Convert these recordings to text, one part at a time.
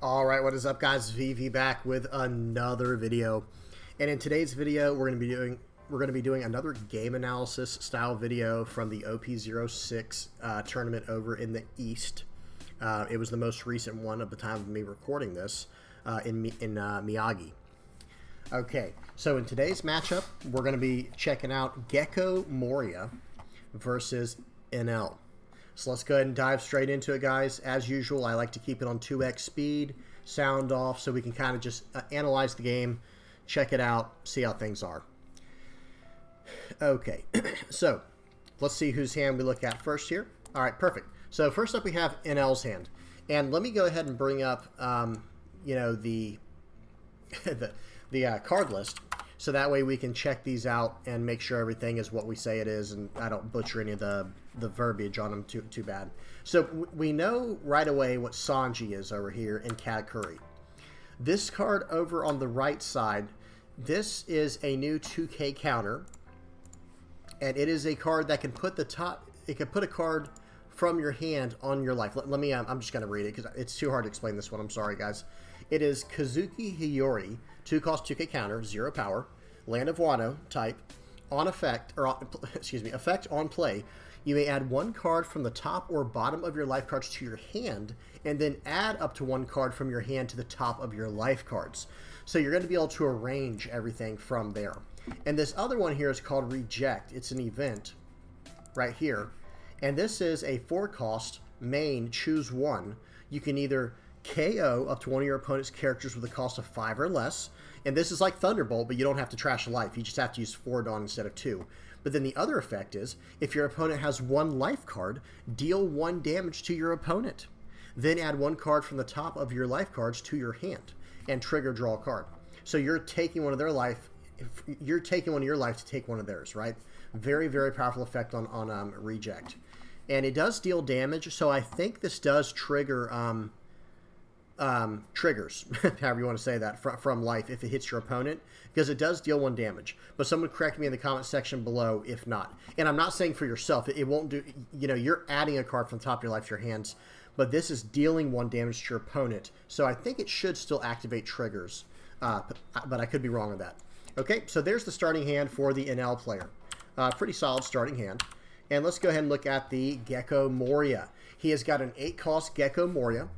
Alright, what is up guys? VV back with another video. And in today's video we're going to be doing another game analysis style video from the OP-06 tournament over in the East. It was the most recent one at the time of me recording this in Miyagi. Okay, so in today's matchup we're going to be checking out Gecko Moria versus Enel. So let's go ahead and dive straight into it, guys. As usual, I like to keep it on 2x speed, sound off, so we can kind of just analyze the game, check it out, see how things are. Okay, so let's see whose hand we look at first here. All right, perfect. So first up we have Enel's hand. And let me go ahead and bring up, the card list. So that way we can check these out and make sure everything is what we say it is, and I don't butcher any of the verbiage on them too bad. So we know right away what Sanji is over here in Katakuri. This card over on the right side, this is a new 2K counter, and it is a card that can put it can put a card from your hand on your life. Let me, I'm just going to read it because it's too hard to explain this one. I'm sorry, guys. It is Kazuki Hiyori, 2-cost 2K counter, 0 power, Land of Wano type. On effect, or effect on play, you may add 1 card from the top or bottom of your life cards to your hand, and then add up to 1 card from your hand to the top of your life cards. So you're going to be able to arrange everything from there. And this other one here is called Reject. It's an event right here. And this is a 4-cost main, choose 1. You can either KO up to one of your opponent's characters with a cost of 5 or less. And this is like Thunderbolt, but you don't have to trash a life. You just have to use 4 Dawn instead of 2. But then the other effect is, if your opponent has 1 life card, deal 1 damage to your opponent. Then add 1 card from the top of your life cards to your hand, and trigger draw a card. So you're taking one of their life, you're taking one of your life to take one of theirs, right? Very, very powerful effect on Reject. And it does deal damage, so I think this does trigger triggers, however you want to say that, from life if it hits your opponent, because it does deal 1 damage. But someone correct me in the comment section below if not. And I'm not saying for yourself, it won't do, you're adding a card from the top of your life to your hands, but this is dealing 1 damage to your opponent. So I think it should still activate triggers, but I could be wrong on that. Okay, so there's the starting hand for the Enel player. Pretty solid starting hand. And let's go ahead and look at the Gecko Moria. He has got an 8-cost Gecko Moria.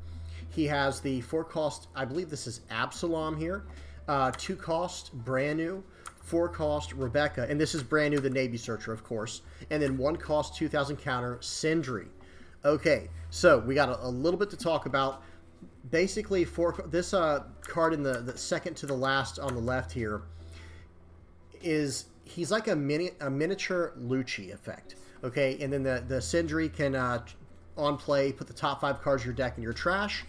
He has the 4-cost, I believe this is Absalom here, 2-cost brand new, 4-cost Rebecca, and this is brand new, the Navy Searcher, of course, and then 1-cost 2000 counter Sindri. Okay, so we got a little bit to talk about. Basically, this card in the second to the last on the left here is, he's like a miniature Lucci effect. Okay, and then the Sindri can on play put the top 5 cards of your deck in your trash,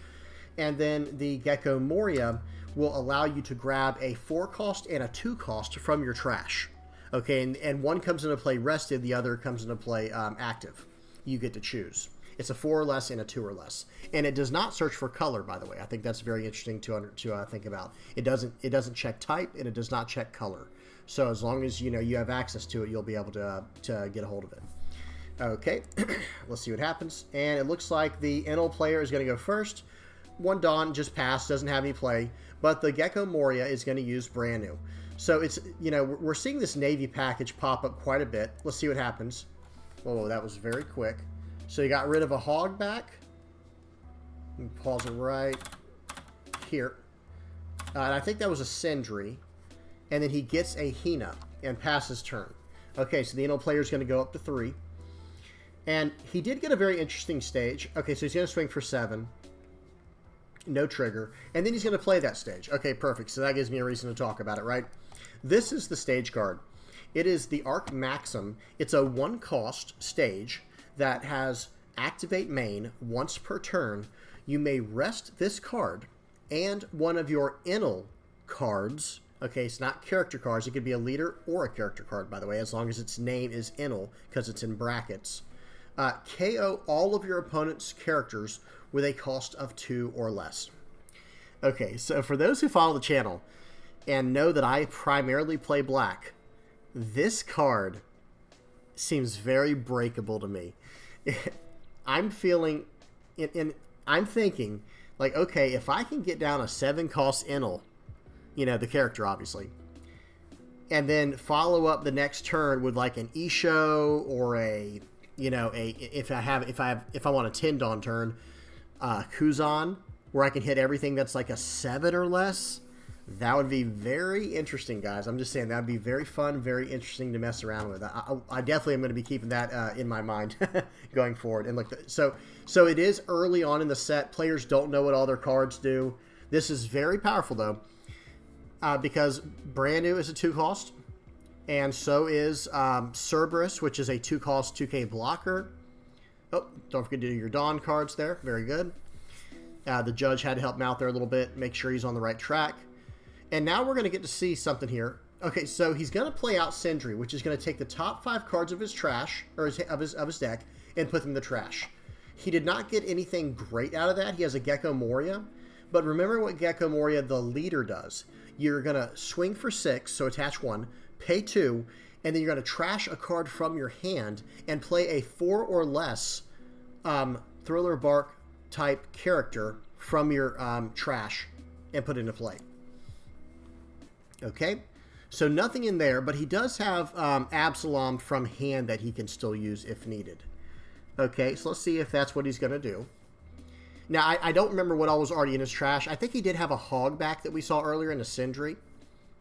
and then the Gecko Moria will allow you to grab a 4-cost and a 2-cost from your trash. Okay, and one comes into play rested, the other comes into play active. You get to choose. It's a 4 or less and a 2 or less, and it does not search for color. By the way, I think that's very interesting to think about. It doesn't check type, and it does not check color. So as long as you have access to it, you'll be able to get a hold of it. Okay, let's see what happens. And it looks like the Enel player is going to go first. 1 Dawn just passed, doesn't have any play, but the Gecko Moria is going to use brand new. So it's, we're seeing this Navy package pop up quite a bit. Let's see what happens. Whoa, that was very quick. So you got rid of a hog back. Pause it right here. And I think that was a Sindri. And then he gets a Hina and passes turn. Okay, so the Enel player is going to go up to 3. And he did get a very interesting stage. Okay, so he's going to swing for 7. No trigger. And then he's going to play that stage. Okay, perfect. So that gives me a reason to talk about it, right? This is the stage card. It is the Arc Maxim. It's a 1-cost stage that has activate main once per turn. You may rest this card and one of your Enel cards. Okay, it's not character cards. It could be a leader or a character card, by the way, as long as its name is Enel, because it's in brackets. KO all of your opponent's characters with a cost of 2 or less. Okay, so for those who follow the channel and know that I primarily play black, this card seems very breakable to me. I'm feeling, I'm thinking Like, okay, if I can get down a 7-cost Enel, you know, the character obviously, and then follow up the next turn with like an Isho or a, you know, if I want a 10 Dawn turn, Kuzan, where I can hit everything that's like a 7 or less. That would be very interesting, guys. I'm just saying that would be very fun, very interesting to mess around with. I definitely am going to be keeping that in my mind going forward. And look, so it is early on in the set. Players don't know what all their cards do. This is very powerful though, because brand new is a 2-cost, and so is Cerberus, which is a 2-cost 2K blocker. Oh, don't forget to do your Dawn cards there. Very good. The judge had to help him out there a little bit, make sure he's on the right track. And now we're going to get to see something here. Okay, so he's going to play out Sindri, which is going to take the top 5 cards of his trash, or of his deck, and put them in the trash. He did not get anything great out of that. He has a Gecko Moria. But remember what Gecko Moria, the leader, does. You're going to swing for 6, so attach 1, pay 2, and then you're going to trash a card from your hand and play a 4 or less Thriller Bark type character from your trash and put it into play. Okay, so nothing in there, but he does have Absalom from hand that he can still use if needed. Okay, so let's see if that's what he's going to do. Now, I don't remember what all was already in his trash. I think he did have a Hogback that we saw earlier in the Sindri.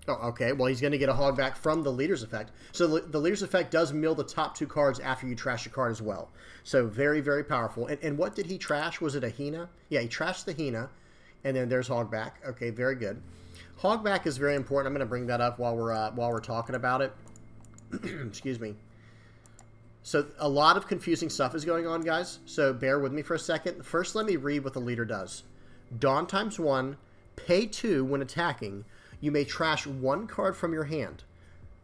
Oh, okay, well, he's going to get a Hogback from the Leader's Effect. So the Leader's Effect does mill the top 2 cards after you trash a card as well. So very, very powerful. And what did he trash? Was it a Hina? Yeah, he trashed the Hina, and then there's Hogback. Okay, very good. Hogback is very important. I'm going to bring that up while we're talking about it. Excuse me. So a lot of confusing stuff is going on, guys. So bear with me for a second. First, let me read what the leader does. Dawn times 1, pay 2 when attacking. You may trash 1 card from your hand.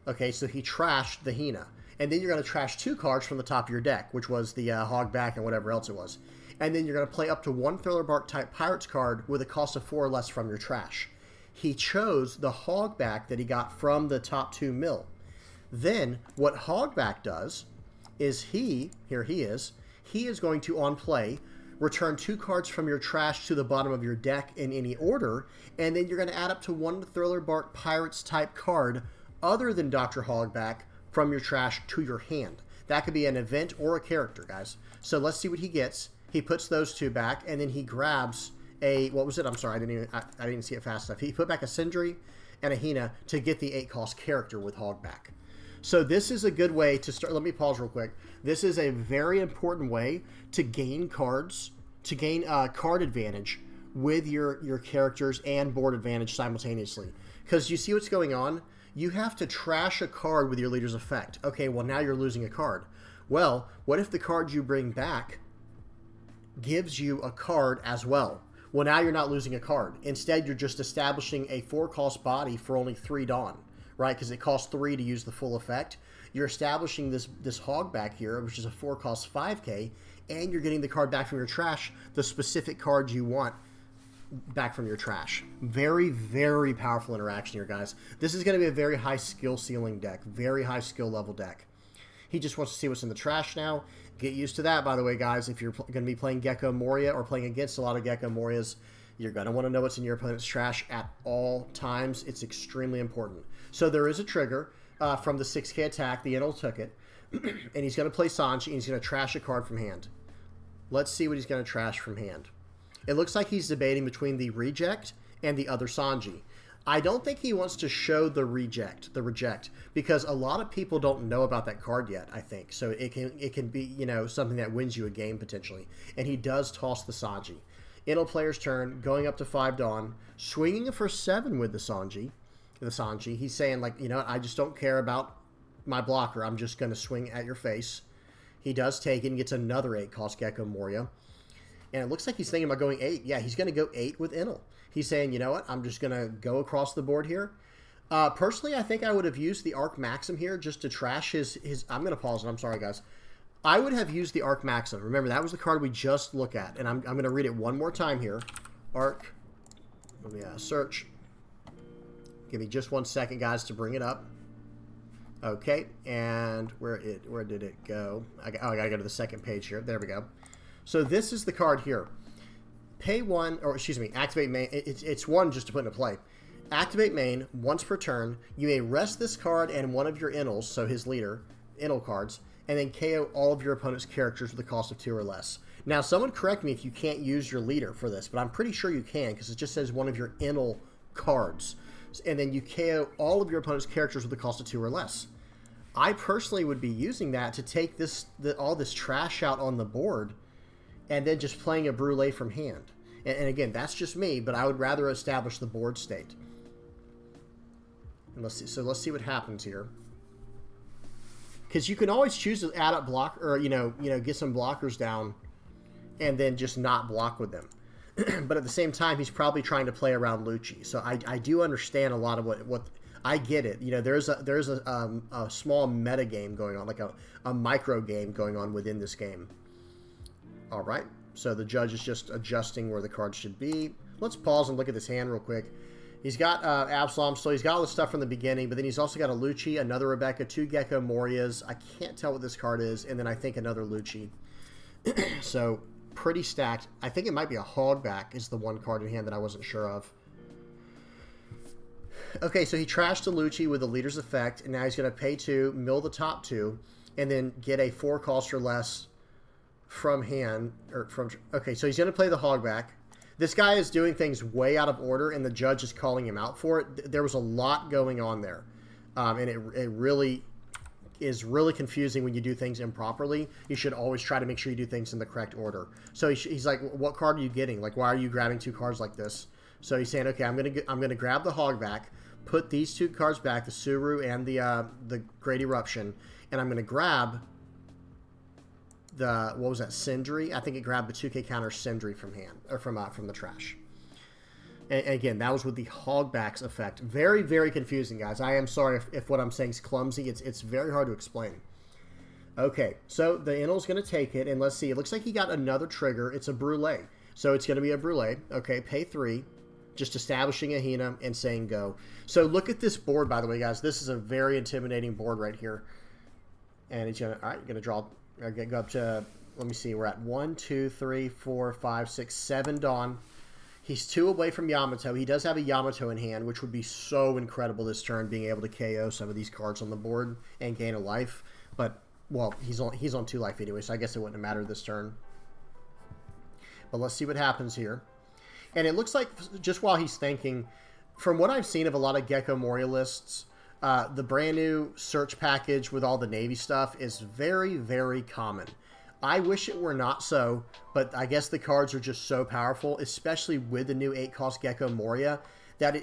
Okay, so he trashed the Hina. And then you're going to trash 2 cards from the top of your deck, which was the Hogback and whatever else it was. And then you're going to play up to 1 Thriller Bark type Pirates card with a cost of 4 or less from your trash. He chose the Hogback that he got from the top 2 mill. Then, what Hogback does is he is going to, on play, return 2 cards from your trash to the bottom of your deck in any order, and then you're going to add up to 1 Thriller Bark Pirates type card other than Dr. Hogback from your trash to your hand. That could be an event or a character, guys. So let's see what he gets. He puts those 2 back, and then he grabs a, what was it? I'm sorry, I didn't see it fast enough. He put back a Sindri and a Hina to get the 8-cost character with Hogback. So this is a good way to start. Let me pause real quick. This is a very important way to gain cards, to gain card advantage with your characters and board advantage simultaneously. Because you see what's going on? You have to trash a card with your leader's effect. Okay, well now you're losing a card. Well, what if the card you bring back gives you a card as well? Well, now you're not losing a card. Instead, you're just establishing a 4-cost body for only 3 Dawn, right? Because it costs 3 to use the full effect. You're establishing this Hogback here, which is a 4-cost 5K, and you're getting the card back from your trash, the specific cards you want back from your trash. Very, very powerful interaction here, guys. This is going to be a very high skill ceiling deck, very high skill level deck. He just wants to see what's in the trash now. Get used to that, by the way, guys. If you're going to be playing Gecko Moria or playing against a lot of Gecko Morias, you're going to want to know what's in your opponent's trash at all times. It's extremely important. So there is a trigger from the 6K attack. The Enel took it. And he's going to play Sanji, and he's going to trash a card from hand. Let's see what he's going to trash from hand. It looks like he's debating between the reject and the other Sanji. I don't think he wants to show the reject, because a lot of people don't know about that card yet, I think. So it can be, you know, something that wins you a game potentially. And he does toss the Sanji. Enel player's turn, going up to 5 Dawn, swinging for 7 with the Sanji. He's saying, like, you know what, I just don't care about my blocker. I'm just going to swing at your face. He does take it and gets another 8-cost Gecko Moria. And it looks like he's thinking about going 8. Yeah, he's going to go 8 with Enel. He's saying, you know what, I'm just going to go across the board here. Personally, I think I would have used the Arc Maxim here just to trash his I'm going to pause it. I'm sorry, guys. I would have used the Arc Maxim. Remember, that was the card we just looked at. And I'm going to read it one more time here. Arc. Let me search. Give me just 1 second, guys, to bring it up. Okay, and where did it go? I got to go to the second page here. There we go. So this is the card here. pay 1, or excuse me, activate main. It's 1 just to put into play. Activate main once per turn. You may rest this card and one of your Enels, so his leader, Enel cards, and then KO all of your opponent's characters with a cost of 2 or less. Now, someone correct me if you can't use your leader for this, but I'm pretty sure you can because it just says one of your Enel cards. And then you KO all of your opponent's characters with a cost of 2 or less. I personally would be using that to take all this trash out on the board and then just playing a Brûlée from hand. And again, that's just me, but I would rather establish the board state. And let's see what happens here. Because you can always choose to add up block, or get some blockers down, and then just not block with them. But at the same time, he's probably trying to play around Lucci. So I do understand a lot of what I get it. There's a small meta game going on, like a micro game going on within this game. All right. So the judge is just adjusting where the cards should be. Let's pause and look at this hand real quick. He's got Absalom, so he's got all this stuff from the beginning, but then he's also got a Lucci, another Rebecca, 2 Gecko Morias. I can't tell what this card is, and then I think another Lucci. So pretty stacked. I think it might be a Hogback is the one card in hand that I wasn't sure of. Okay, so he trashed a Lucci with the leader's effect, and now he's going to pay 2, mill the top 2, and then get a 4 cost or less from hand. Okay, so he's going to play the Hogback. This guy is doing things way out of order, and the judge is calling him out for it. There was a lot going on there, and it really is really confusing when you do things improperly. You should always try to make sure you do things in the correct order. So he's like, "What card are you getting? Like, why are you grabbing 2 cards like this?" So he's saying, "Okay, I'm gonna grab the Hogback, put these 2 cards back, the Suru and the Great Eruption, and I'm gonna grab the, what was that, Sindri? I think it grabbed the 2K counter Sindri from hand, or from the trash." And again, that was with the Hogback's effect. Very, very confusing, guys. I am sorry if what I'm saying is clumsy. It's very hard to explain. Okay, so the Enel's going to take it, and let's see. It looks like he got another trigger. It's a Brûlée. So it's going to be a Brûlée. Okay, pay 3. Just establishing a Hina and saying go. So look at this board, by the way, guys. This is a very intimidating board right here. And he's going to, all right, going to draw... go up to, let me see, we're at 1, 2, 3, 4, 5, 6, 7 Dawn. He's 2 away from Yamato. He does have a Yamato in hand, which would be so incredible this turn, being able to KO some of these cards on the board and gain a life. But, well, he's on 2 life anyway, so I guess it wouldn't have mattered this turn. But let's see what happens here. And it looks like, just while he's thinking, from what I've seen of a lot of Gecko Moria lists, the brand new search package with all the Navy stuff is very, very common. I wish it were not so, but I guess the cards are just so powerful, especially with the new 8-cost Gecko Moria, that,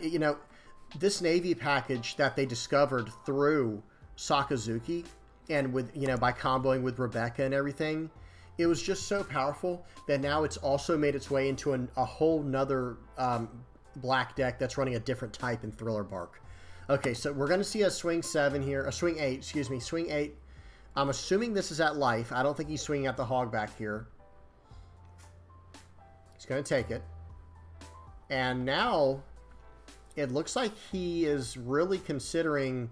this Navy package that they discovered through Sakazuki and with, by comboing with Rebecca and everything, it was just so powerful that now it's also made its way into a whole nother black deck that's running a different type in Thriller Bark. Okay, so we're going to see a swing 7 here. A swing 8, excuse me. Swing 8. I'm assuming this is at life. I don't think he's swinging at the Hogback here. He's going to take it. And now it looks like he is really considering...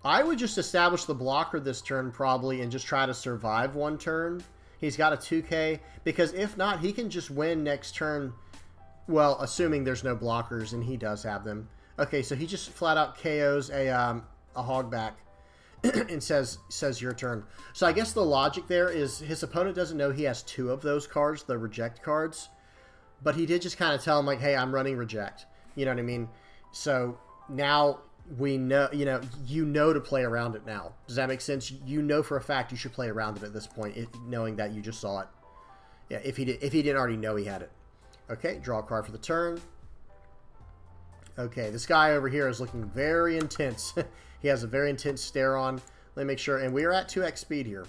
I would just establish the blocker this turn probably and just try to survive one turn. He's got a 2K. Because if not, he can just win next turn. Well, assuming there's no blockers, and he does have them. Okay, so he just flat out KOs a Hogback and says your turn. So I guess the logic there is his opponent doesn't know he has 2 of those cards, the reject cards, but he did just kind of tell him like, hey, I'm running reject. You know what I mean? So now we know, you know to play around it now. Does that make sense? You know for a fact you should play around it at this point, knowing that you just saw it. Yeah, if he didn't already know he had it. Okay, draw a card for the turn. Okay, this guy over here is looking very intense. He has a very intense stare on. Let me make sure. And we are at 2x speed here.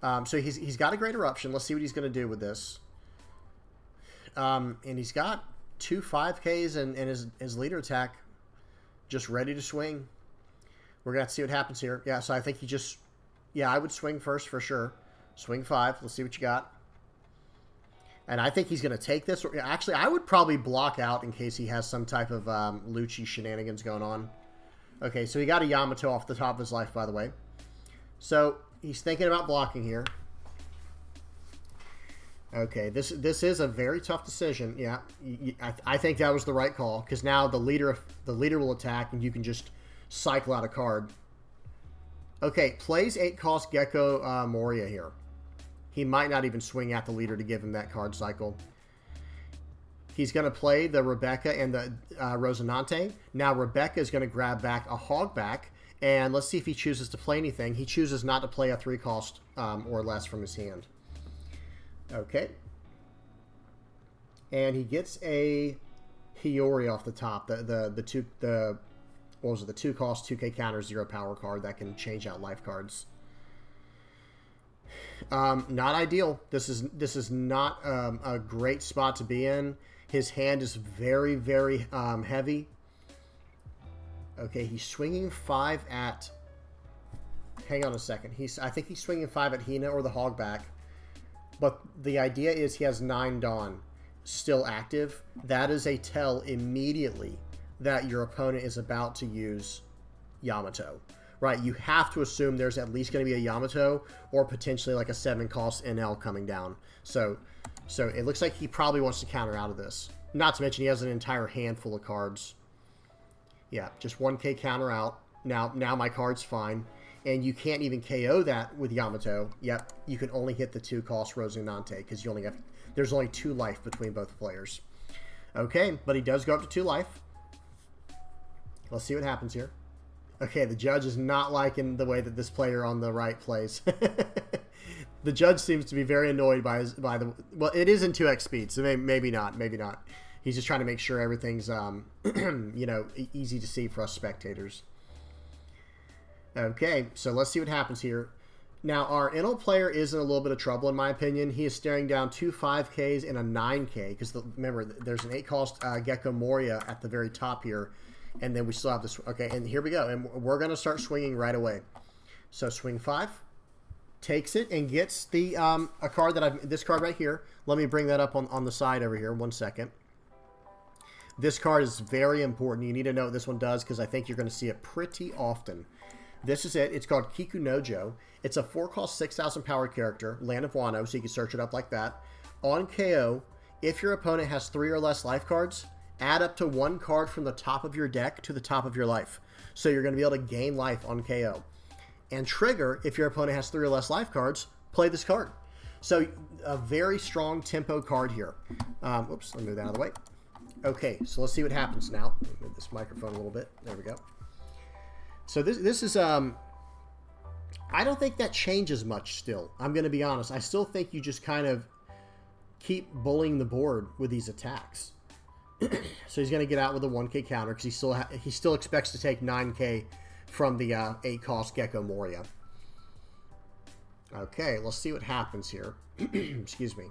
So he's got a Great Eruption. Let's see what he's going to do with this. And he's got 2 5Ks and his leader attack just ready to swing. We're going to have to see what happens here. Yeah, so I think he just... Yeah, I would swing first for sure. Swing 5. Let's see what you got. And I think he's going to take this. Actually, I would probably block out in case he has some type of Lucci shenanigans going on. Okay, so he got a Yamato off the top of his life, by the way. So he's thinking about blocking here. Okay, this is a very tough decision. Yeah, I think that was the right call because now the leader will attack and you can just cycle out a card. Okay, plays 8 cost Gecko Moria here. He might not even swing at the leader to give him that card cycle. He's going to play the Rebecca and the Rosinante. Now Rebecca is going to grab back a Hogback, and let's see if he chooses to play anything. He chooses not to play a 3 cost or less from his hand. Okay. And he gets a Hiyori off the top. The 2 cost 2K counter 0 power card that can change out life cards. Not ideal. This is not a great spot to be in. His hand is very, very heavy. Okay, he's swinging 5 at... Hang on a second. I think he's swinging 5 at Hina or the Hogback. But the idea is he has 9 Dawn still active. That is a tell immediately that your opponent is about to use Yamato. Right, you have to assume there's at least going to be a Yamato or potentially like a 7 cost Enel coming down. So it looks like he probably wants to counter out of this. Not to mention he has an entire handful of cards. Yeah, just 1K counter out. Now my card's fine. And you can't even KO that with Yamato. Yep, you can only hit the 2 cost Rosinante because there's only 2 life between both players. Okay, but he does go up to 2 life. Let's see what happens here. Okay, the judge is not liking the way that this player on the right plays. The judge seems to be very annoyed by the... Well, it is in 2x speed, so maybe not. He's just trying to make sure everything's, easy to see for us spectators. Okay, so let's see what happens here. Now, our Enel player is in a little bit of trouble, in my opinion. He is staring down 2 5Ks and a 9K, because remember, there's an 8-cost Gecko Moria at the very top here, and then we still have this. Okay, and here we go, and we're going to start swinging right away. So swing 5, takes it, and gets the a card that this card right here. Let me bring that up on the side over here. 1 second. This card is very important. You need to know what this one does, because I think you're going to see it pretty often. This is it. It's called Kiku Nojo. It's a 4-cost 6,000 power character, Land of Wano, so you can search it up like that. On KO, if your opponent has 3 or less life cards, add up to 1 card from the top of your deck to the top of your life. So you're going to be able to gain life on KO. And trigger, if your opponent has 3 or less life cards, play this card. So a very strong tempo card here. Oops, let me move that out of the way. Okay, so let's see what happens now. Let me move this microphone a little bit. There we go. So this is, I don't think that changes much still. I'm going to be honest. I still think you just kind of keep bullying the board with these attacks. So he's going to get out with a 1K counter because he still expects to take 9K from the 8-cost Gecko Moria. Okay, let's see what happens here. Excuse me.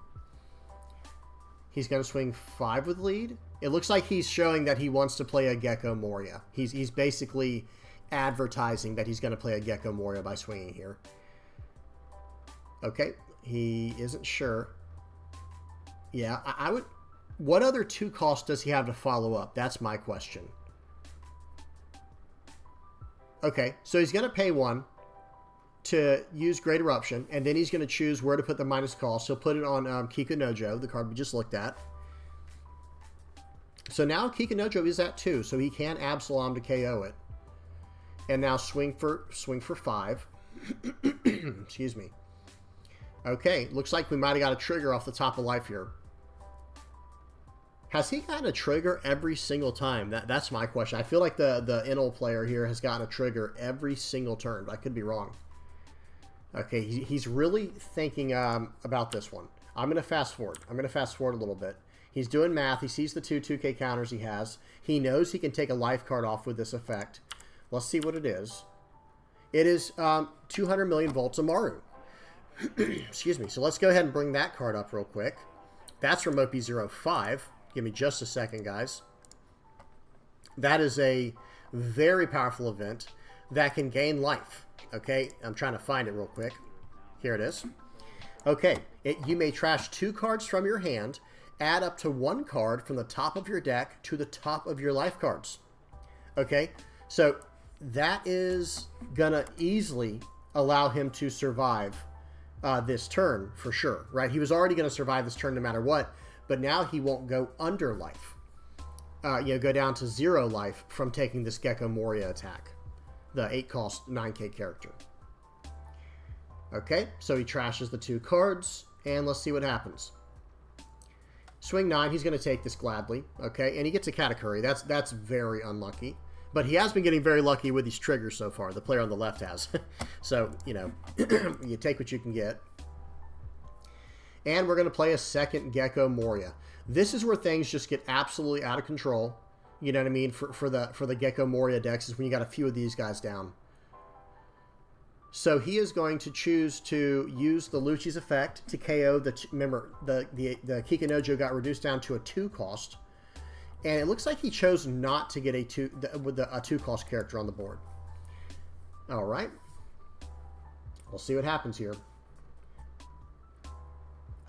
He's going to swing 5 with lead. It looks like he's showing that he wants to play a Gecko Moria. He's basically advertising that he's going to play a Gecko Moria by swinging here. Okay, he isn't sure. Yeah, I would... What other 2 costs does he have to follow up? That's my question. Okay, so he's going to pay 1 to use Great Eruption, and then he's going to choose where to put the minus cost. He'll put it on Kiku Nojo, the card we just looked at. So now Kiku Nojo is at 2, so he can Absalom to KO it. And now swing for 5. Excuse me. Okay, looks like we might have got a trigger off the top of life here. Has he gotten a trigger every single time? That's my question. I feel like the Enel player here has gotten a trigger every single turn, but I could be wrong. Okay, he's really thinking about this one. I'm going to fast forward. I'm going to fast forward a little bit. He's doing math. He sees the 2K counters he has. He knows he can take a life card off with this effect. Let's see what it is. It is 200 million volts Amaru. Excuse me. So let's go ahead and bring that card up real quick. That's from OP-05. Give me just a second, guys. That is a very powerful event that can gain life. Okay, I'm trying to find it real quick. Here it is. Okay, you may trash 2 cards from your hand, add up to 1 card from the top of your deck to the top of your life cards. Okay, so that is gonna easily allow him to survive this turn for sure, right? He was already going to survive this turn no matter what, but now he won't go under life. Go down to 0 life from taking this Gecko Moria attack, the 8-cost 9k character. Okay, so he trashes the 2 cards, and let's see what happens. Swing 9, he's going to take this gladly, okay, and he gets a Katakuri. That's very unlucky, but he has been getting very lucky with these triggers so far. The player on the left has. So, you take what you can get. And we're going to play a second Gecko Moria. This is where things just get absolutely out of control. You know what I mean? For the Gecko Moria decks is when you got a few of these guys down. So he is going to choose to use the Lucci's effect to KO remember the Kikinojo got reduced down to a 2-cost, and it looks like he chose not to get a 2-cost character on the board. All right, we'll see what happens here.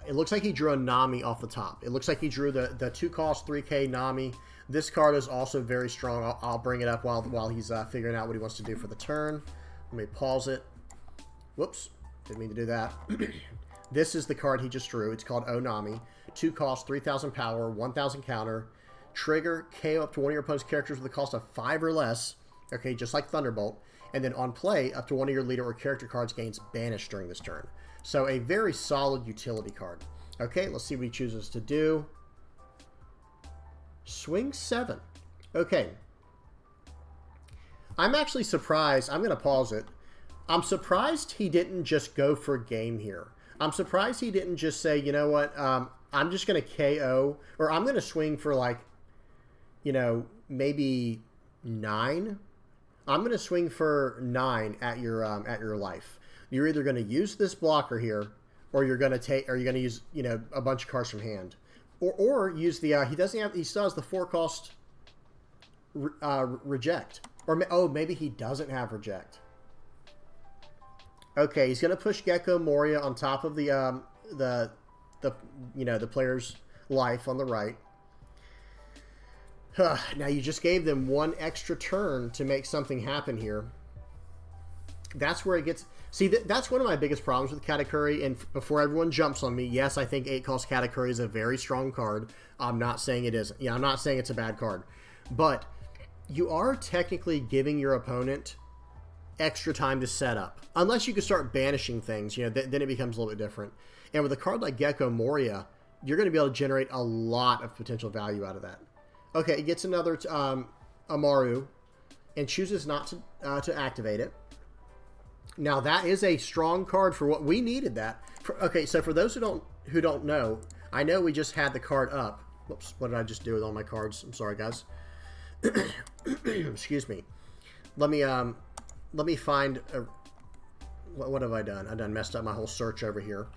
It looks like he drew a Nami off the top. It looks like he drew the 2-cost 3k Nami. This card is also very strong. I'll bring it up while he's figuring out what he wants to do for the turn. Let me pause it. Whoops, didn't mean to do that. This is the card he just drew. It's called Onami. 2 cost, 3,000 power, 1,000 counter. Trigger, KO up to one of your opponent's characters with a cost of 5 or less. Okay, just like Thunderbolt. And then on play, up to one of your leader or character cards gains banished during this turn. So a very solid utility card. Okay, let's see what he chooses to do. Swing 7. Okay. I'm actually surprised. I'm going to pause it. I'm surprised he didn't just go for game here. I'm surprised he didn't just say, you know what, I'm just going to KO, or I'm going to swing for like, maybe 9. I'm going to swing for 9 at your life. You're either going to use this blocker here, or you're going to use, a bunch of cards from hand, or use the he still has the 4-cost reject, or maybe he doesn't have reject. Okay, he's going to push Gecko Moria on top of the player's life on the right. Now you just gave them 1 extra turn to make something happen here. That's where it gets... See, that's one of my biggest problems with Katakuri, and before everyone jumps on me, yes, I think 8-cost Katakuri is a very strong card. I'm not saying it isn't. I'm not saying it's a bad card. But you are technically giving your opponent extra time to set up. Unless you can start banishing things, then it becomes a little bit different. And with a card like Gecko Moria, you're going to be able to generate a lot of potential value out of that. Okay, it gets another Amaru and chooses not to activate it. Now that is a strong card for what we needed. Okay, so for those who don't know, I know we just had the card up. Whoops, what did I just do with all my cards? I'm sorry, guys. Excuse me. Let me find what have I done? I done messed up my whole search over here.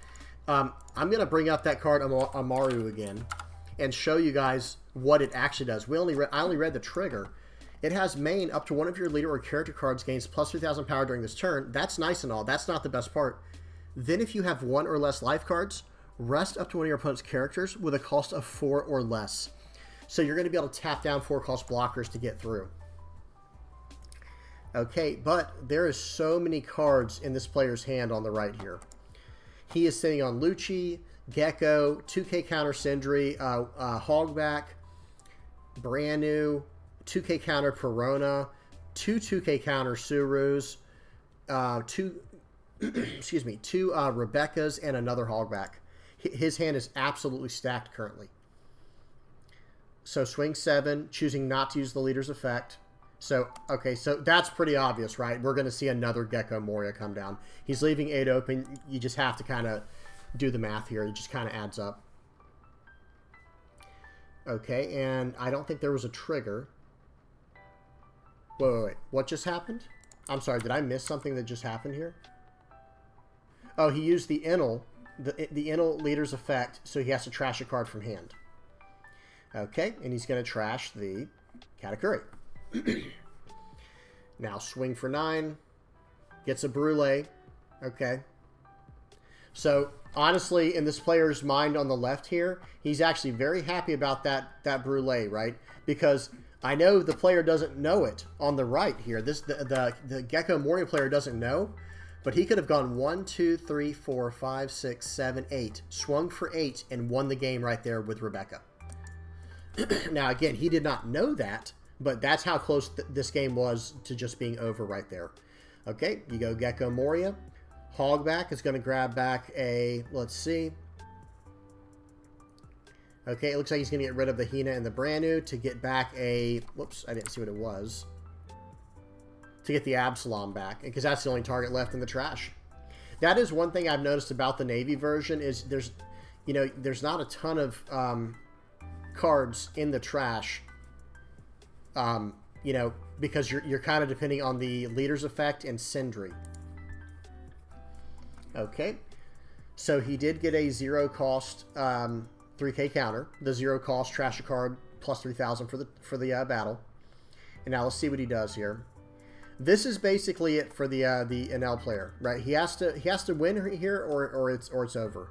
I'm going to bring up that card Amaru again and show you guys what it actually does. I only read the trigger. It has main up to one of your leader or character cards gains plus 3,000 power during this turn. That's nice and all. That's not the best part. Then if you have 1 or less life cards, rest up to one of your opponent's characters with a cost of 4 or less. So you're going to be able to tap down 4-cost blockers to get through. Okay, but there is so many cards in this player's hand on the right here. He is sitting on Lucci, Gecko, 2k counter Sindri, Hogback, brand new, 2k counter Perona, 2k counter Surus, 2 Rebecca's, and another Hogback. His hand is absolutely stacked currently. So swing 7, choosing not to use the leader's effect. So, okay, so that's pretty obvious, right? We're going to see another Gecko Moria come down. He's leaving 8 open. You just have to kind of do the math here. It just kind of adds up. Okay, and I don't think there was a trigger. Wait. What just happened? I'm sorry, did I miss something that just happened here? Oh, he used the Enel, the Enel leader's effect, so he has to trash a card from hand. Okay, and he's going to trash the Katakuri. Now swing for 9, gets a Brule. Okay, so honestly, in this player's mind on the left here, he's actually very happy about that Brule, right? Because I know the player doesn't know it on the right here. The Gecko Moria player doesn't know, But he could have gone 1, 2, 3, 4, 5, 6, 7, 8, swung for 8, and won the game right there with Rebecca. Now, again, he did not know that, but that's how close this game was to just being over right there. Okay, you go Gecko Moria. Hogback is going to grab back a, let's see. Okay, it looks like he's going to get rid of the Hina and the Branu to get back a, whoops, I didn't see what it was. To get the Absalom back, because that's the only target left in the trash. That is one thing I've noticed about the Navy version is there's not a ton of cards in the trash, because you're kind of depending on the Leader's Effect and Sindri. Okay, so he did get a 0 cost 3K counter. The 0 cost trash a card plus 3,000 for the battle. And now let's see what he does here. This is basically it for the Enel player, right? He has to win here, or it's over.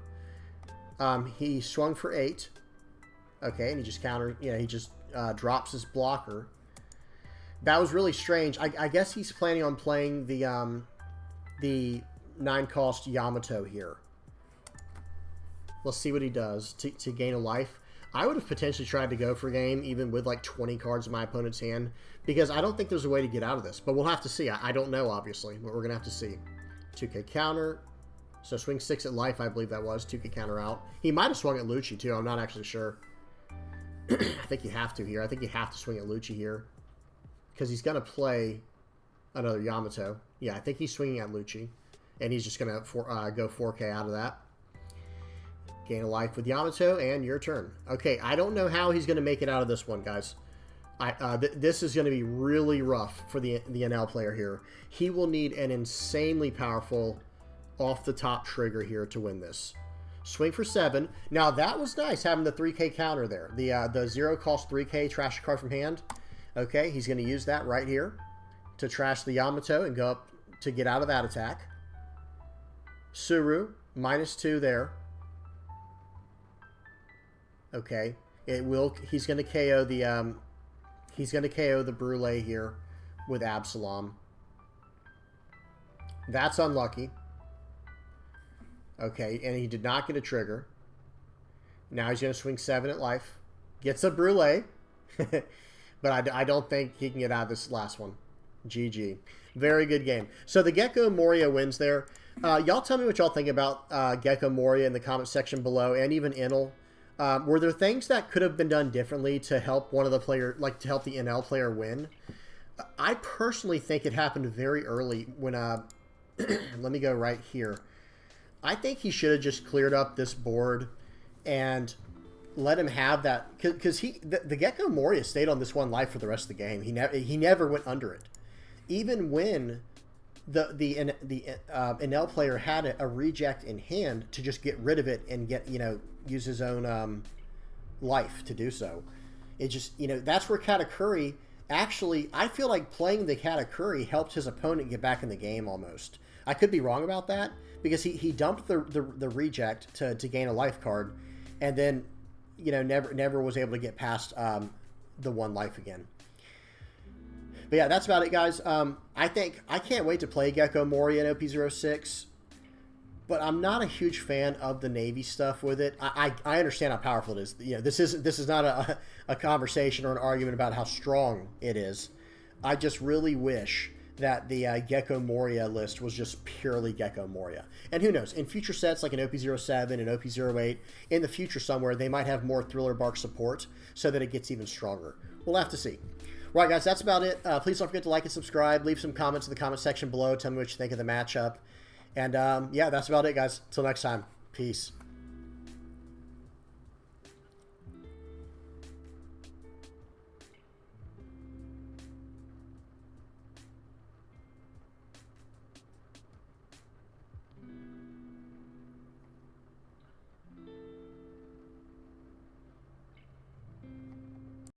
He swung for 8. Okay, and he just he just drops his blocker. That was really strange. I guess he's planning on playing the 9 cost Yamato here. Let's see what he does to gain a life. I would have potentially tried to go for a game even with like 20 cards in my opponent's hand, because I don't think there's a way to get out of this. But we'll have to see. I don't know, obviously, but we're going to have to see. 2K counter. So swing 6 at life, I believe that was. 2K counter out. He might have swung at Lucci, too. I'm not actually sure. I think you have to here. I think you have to swing at Lucci here, because he's going to play another Yamato. Yeah, I think he's swinging at Lucci, and he's just going to go 4K out of that. Gain a life with Yamato, and your turn. Okay, I don't know how he's going to make it out of this one, guys. This is going to be really rough for the Enel player here. He will need an insanely powerful off-the-top trigger here to win this. Swing for 7. Now, that was nice, having the 3K counter there. The 0 cost 3K, trash a card from hand. Okay, he's going to use that right here to trash the Yamato and go up to get out of that attack. Suru, -2 there. Okay, he's going to KO the Brule here with Absalom. That's unlucky. Okay, and he did not get a trigger. Now he's going to swing 7 at life. Gets a Brule. But I don't think he can get out of this last one. GG. Very good game. So the Gecko Moria wins there. Y'all tell me what y'all think about Gecko Moria in the comment section below, and even Enel. Were there things that could have been done differently to help one of the player, like to help the Enel player win? I personally think it happened very early when, let me go right here. I think he should have just cleared up this board and let him have that, because the Gecko Moria stayed on this 1 life for the rest of the game. He never went under it, even when the Enel player had a reject in hand to just get rid of it and use his own life to do so. It just, that's where Katakuri actually, I feel like playing the Katakuri helped his opponent get back in the game almost. I could be wrong about that, because he dumped the reject to gain a life card, and then never was able to get past the 1 life again. But yeah, that's about it, guys. I can't wait to play Gecko Moria in OP-06, but I'm not a huge fan of the Navy stuff with it. I understand how powerful it is. This is not a conversation or an argument about how strong it is. I just really wish that the Gecko Moria list was just purely Gecko Moria. And who knows, in future sets like an OP-07 and OP-08, in the future somewhere, they might have more Thriller Bark support so that it gets even stronger. We'll have to see. Right, guys, that's about it. Please don't forget to like and subscribe. Leave some comments in the comment section below. Tell me what you think of the matchup. And, yeah, that's about it, guys. Until next time. Peace.